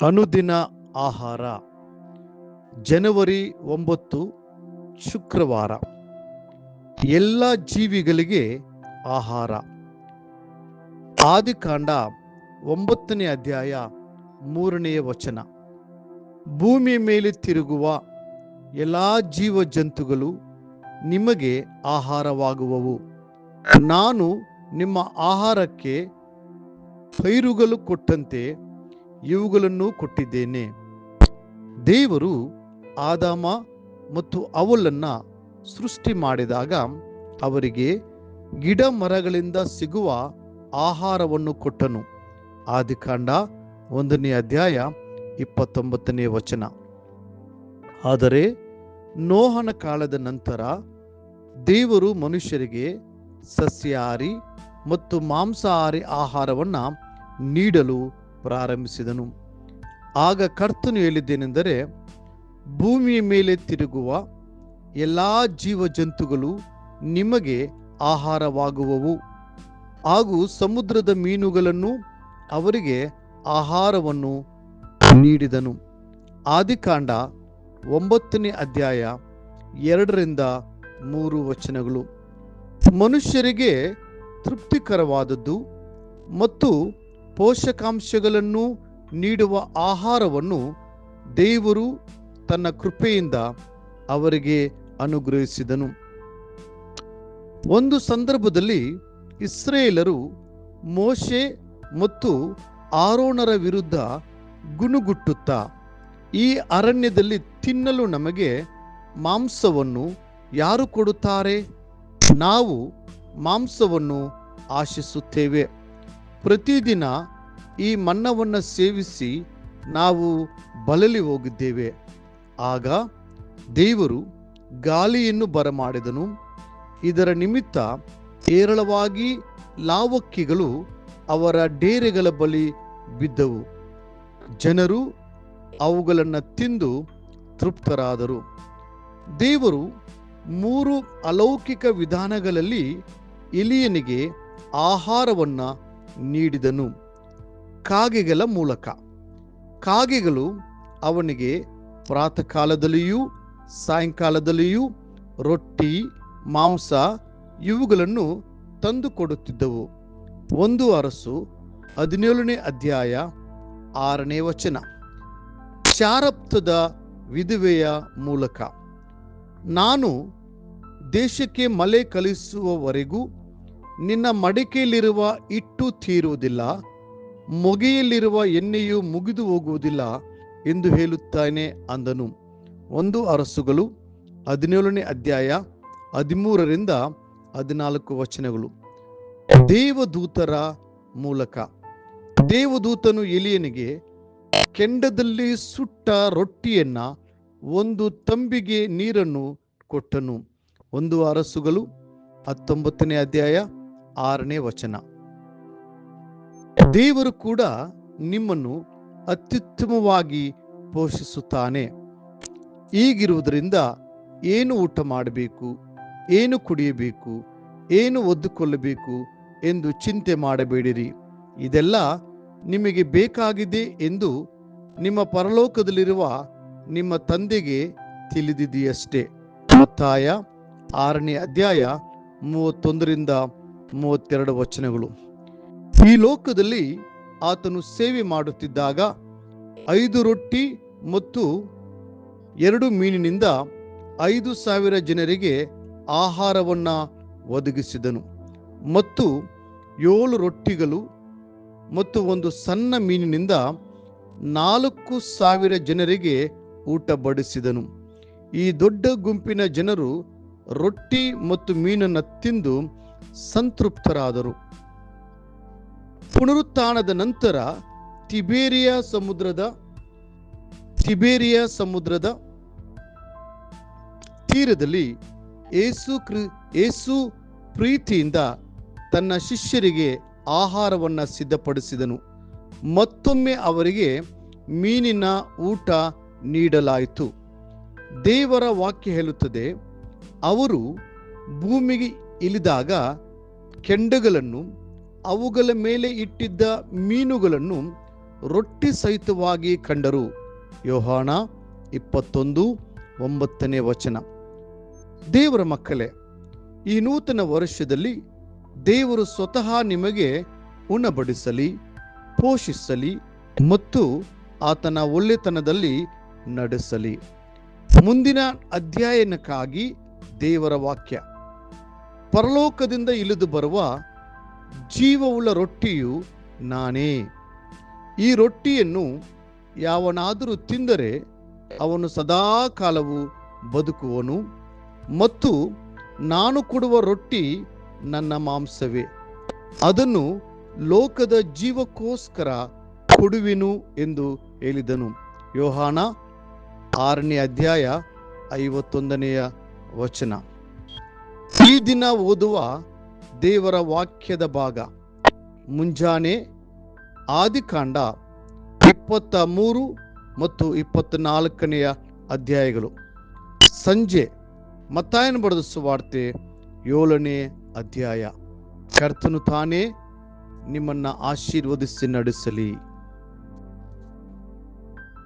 ಅನುದಿನ ಆಹಾರ ಜನವರಿ 9 ಶುಕ್ರವಾರ. ಎಲ್ಲ ಜೀವಿಗಳಿಗೆ ಆಹಾರ. ಆದಿಕಾಂಡ 9ನೇ ಅಧ್ಯಾಯ 3ನೇ ವಚನ. ಭೂಮಿಯ ಮೇಲೆ ತಿರುಗುವ ಎಲ್ಲ ಜೀವ ಜಂತುಗಳು ನಿಮಗೆ ಆಹಾರವಾಗುವವು. ನಾನು ನಿಮ್ಮ ಆಹಾರಕ್ಕೆ ಪೈರುಗಳು ಕೊಟ್ಟಂತೆ ಇವುಗಳನ್ನು ಕೊಟ್ಟಿದ್ದೇನೆ. ದೇವರು ಆದಾಮ ಮತ್ತು ಹವ್ವಳನ್ನು ಸೃಷ್ಟಿ ಮಾಡಿದಾಗ ಅವರಿಗೆ ಗಿಡ ಮರಗಳಿಂದ ಸಿಗುವ ಆಹಾರವನ್ನು ಕೊಟ್ಟನು. ಆದಿಕಾಂಡ 1ನೇ ಅಧ್ಯಾಯ 29ನೇ ವಚನ. ಆದರೆ ನೋಹನ ಕಾಲದ ನಂತರ ದೇವರು ಮನುಷ್ಯರಿಗೆ ಸಸ್ಯಾಹಾರಿ ಮತ್ತು ಮಾಂಸಾಹಾರಿ ಆಹಾರವನ್ನು ನೀಡಲು ಪ್ರಾರಂಭಿಸಿದನು. ಆಗ ಕರ್ತನು ಹೇಳಿದ್ದೇನೆಂದರೆ, ಭೂಮಿಯ ಮೇಲೆ ತಿರುಗುವ ಎಲ್ಲ ಜೀವ ಜಂತುಗಳು ನಿಮಗೆ ಆಹಾರವಾಗುವವು ಹಾಗೂ ಸಮುದ್ರದ ಮೀನುಗಳನ್ನು ಅವರಿಗೆ ಆಹಾರವನ್ನು ನೀಡಿದನು. ಆದಿಕಾಂಡ 9ನೇ ಅಧ್ಯಾಯ 2-3 ವಚನಗಳು. ಮನುಷ್ಯರಿಗೆ ತೃಪ್ತಿಕರವಾದದ್ದು ಮತ್ತು ಪೋಷಕಾಂಶಗಳನ್ನು ನೀಡುವ ಆಹಾರವನ್ನು ದೇವರು ತನ್ನ ಕೃಪೆಯಿಂದ ಅವರಿಗೆ ಅನುಗ್ರಹಿಸಿದನು. ಒಂದು ಸಂದರ್ಭದಲ್ಲಿ ಇಸ್ರಾಯೇಲರು ಮೋಶೆ ಮತ್ತು ಆರೋನರ ವಿರುದ್ಧ ಗುಣುಗುಟ್ಟುತ್ತಾ, ಈ ಅರಣ್ಯದಲ್ಲಿ ತಿನ್ನಲು ನಮಗೆ ಮಾಂಸವನ್ನು ಯಾರು ಕೊಡುತ್ತಾರೆ? ನಾವು ಮಾಂಸವನ್ನು ಆಶಿಸುತ್ತೇವೆ. ಪ್ರತಿದಿನ ಈ ಮನ್ನವನ್ನು ಸೇವಿಸಿ ನಾವು ಬಳಲಿ ಹೋಗಿದ್ದೇವೆ. ಆಗ ದೇವರು ಗಾಳಿಯನ್ನು ಬರಮಾಡಿದನು. ಇದರ ನಿಮಿತ್ತ ಹೇರಳವಾಗಿ ಲಾವಕ್ಕಿಗಳು ಅವರ ಡೇರೆಗಳ ಬಳಿ ಬಿದ್ದವು. ಜನರು ಅವುಗಳನ್ನು ತಿಂದು ತೃಪ್ತರಾದರು. ದೇವರು 3 ಅಲೌಕಿಕ ವಿಧಾನಗಳಲ್ಲಿ ಎಲಿಯನಿಗೆ ಆಹಾರವನ್ನು ನೀಡಿದನು. ಕಾಗೆಗಳ ಮೂಲಕ. ಕಾಗೆಗಳು ಅವನಿಗೆ ಪ್ರಾತಃ ಕಾಲದಲ್ಲಿಯೂ ಸಾಯಂಕಾಲದಲ್ಲಿಯೂ ರೊಟ್ಟಿ, ಮಾಂಸ ಇವುಗಳನ್ನು ತಂದು ಕೊಡುತ್ತಿದ್ದವು. 1 ಅರಸು 17ನೇ ಅಧ್ಯಾಯ 6ನೇ ವಚನ. ಚಾರಪ್ತದ ವಿಧವೆಯ ಮೂಲಕ. ನಾನು ದೇಶಕ್ಕೆ ಮಳೆ ಕಲಿಸುವವರೆಗೂ ನಿನ್ನ ಮಡಿಕೆಯಲ್ಲಿರುವ ಹಿಟ್ಟು ತೀರುವುದಿಲ್ಲ, ಮೊಗೆಯಲ್ಲಿರುವ ಎಣ್ಣೆಯು ಮುಗಿದು ಹೋಗುವುದಿಲ್ಲ ಎಂದು ಹೇಳುತ್ತಾನೆ ಅಂದನು. 1 ಅರಸುಗಳು 17ನೇ ಅಧ್ಯಾಯ 13-14 ವಚನಗಳು. ದೇವದೂತರ ಮೂಲಕ. ದೇವದೂತನು ಎಲಿಯನಿಗೆ ಕೆಂಡದಲ್ಲಿ ಸುಟ್ಟ ರೊಟ್ಟಿಯನ್ನ 1 ತಂಬಿಗೆ ನೀರನ್ನು ಕೊಟ್ಟನು. 1 ಅರಸುಗಳು 19ನೇ ಅಧ್ಯಾಯ 6ನೇ ವಚನ. ದೇವರು ಕೂಡ ನಿಮ್ಮನ್ನು ಅತ್ಯುತ್ತಮವಾಗಿ ಪೋಷಿಸುತ್ತಾನೆ. ಹೀಗಿರುವುದರಿಂದ ಏನು ಊಟ ಮಾಡಬೇಕು, ಏನು ಕುಡಿಯಬೇಕು, ಏನು ಒದ್ದುಕೊಳ್ಳಬೇಕು ಎಂದು ಚಿಂತೆ ಮಾಡಬೇಡಿರಿ. ಇದೆಲ್ಲ ನಿಮಗೆ ಬೇಕಾಗಿದೆ ಎಂದು ನಿಮ್ಮ ಪರಲೋಕದಲ್ಲಿರುವ ನಿಮ್ಮ ತಂದೆಗೆ ತಿಳಿದಿದೆಯಷ್ಟೇ. ಮತ್ತಾಯ 6ನೇ ಅಧ್ಯಾಯ 31-32 ವಚನಗಳು. ಈ ಲೋಕದಲ್ಲಿ ಆತನು ಸೇವೆ ಮಾಡುತ್ತಿದ್ದಾಗ 5 ರೊಟ್ಟಿ ಮತ್ತು 2 ಮೀನಿನಿಂದ 5,000 ಜನರಿಗೆ ಆಹಾರವನ್ನು ಒದಗಿಸಿದನು. ಮತ್ತು 7 ರೊಟ್ಟಿಗಳು ಮತ್ತು 1 ಸಣ್ಣ ಮೀನಿನಿಂದ 4,000 ಜನರಿಗೆ ಊಟ ಬಡಿಸಿದನು. ಈ ದೊಡ್ಡ ಗುಂಪಿನ ಜನರು ರೊಟ್ಟಿ ಮತ್ತು ಮೀನನ್ನು ತಿಂದು ಸಂತೃಪ್ತರಾದರು. ಪುನರುತ್ಥಾನದ ನಂತರ ತಿಬೇರಿಯ ಸಮುದ್ರದ ತೀರದಲ್ಲಿ ಯೇಸು ಪ್ರೀತಿಯಿಂದ ತನ್ನ ಶಿಷ್ಯರಿಗೆ ಆಹಾರವನ್ನು ಸಿದ್ಧಪಡಿಸಿದನು. ಮತ್ತೊಮ್ಮೆ ಅವರಿಗೆ ಮೀನಿನ ಊಟ ನೀಡಲಾಯಿತು. ದೇವರ ವಾಕ್ಯ ಹೇಳುತ್ತದೆ, ಅವರು ಭೂಮಿಗೆ ಇಳಿದಾಗ ಕೆಂಡಗಳನ್ನು ಅವುಗಳ ಮೇಲೆ ಇಟ್ಟಿದ್ದ ಮೀನುಗಳನ್ನು ರೊಟ್ಟಿ ಸಹಿತವಾಗಿ ಕಂಡರು. ಯೋಹಾನ 21:9. ದೇವರ ಮಕ್ಕಳೇ, ಈ ನೂತನ ವರ್ಷದಲ್ಲಿ ದೇವರು ಸ್ವತಃ ನಿಮಗೆ ಉಣಬಡಿಸಲಿ, ಪೋಷಿಸಲಿ ಮತ್ತು ಆತನ ಒಳ್ಳೆತನದಲ್ಲಿ ನಡೆಸಲಿ. ಮುಂದಿನ ಅಧ್ಯಯನಕ್ಕಾಗಿ ದೇವರ ವಾಕ್ಯ. ಪರಲೋಕದಿಂದ ಇಳಿದು ಬರುವ ಜೀವವುಳ್ಳ ರೊಟ್ಟಿಯು ನಾನೇ. ಈ ರೊಟ್ಟಿಯನ್ನು ಯಾವನಾದರೂ ತಿಂದರೆ ಅವನು ಸದಾಕಾಲವು ಬದುಕುವನು, ಮತ್ತು ನಾನು ಕೊಡುವ ರೊಟ್ಟಿ ನನ್ನ ಮಾಂಸವೇ, ಅದನ್ನು ಲೋಕದ ಜೀವಕ್ಕೋಸ್ಕರ ಕೊಡುವೆನು ಎಂದು ಹೇಳಿದನು. ಯೋಹಾನ 6:51. ಈ ದಿನ ಓದುವ ದೇವರ ವಾಕ್ಯದ ಭಾಗ ಮುಂಜಾನೆ ಆದಿಕಾಂಡ 23 ಮತ್ತು 24 ಅಧ್ಯಾಯಗಳು, ಸಂಜೆ ಮತ್ತಾಯನ ಬರೆದ ಸುವಾರ್ತೆ 7ನೇ ಅಧ್ಯಾಯ. ಕರ್ತನು ತಾನೇ ನಿಮ್ಮನ್ನು ಆಶೀರ್ವದಿಸಿ ನಡೆಸಲಿ.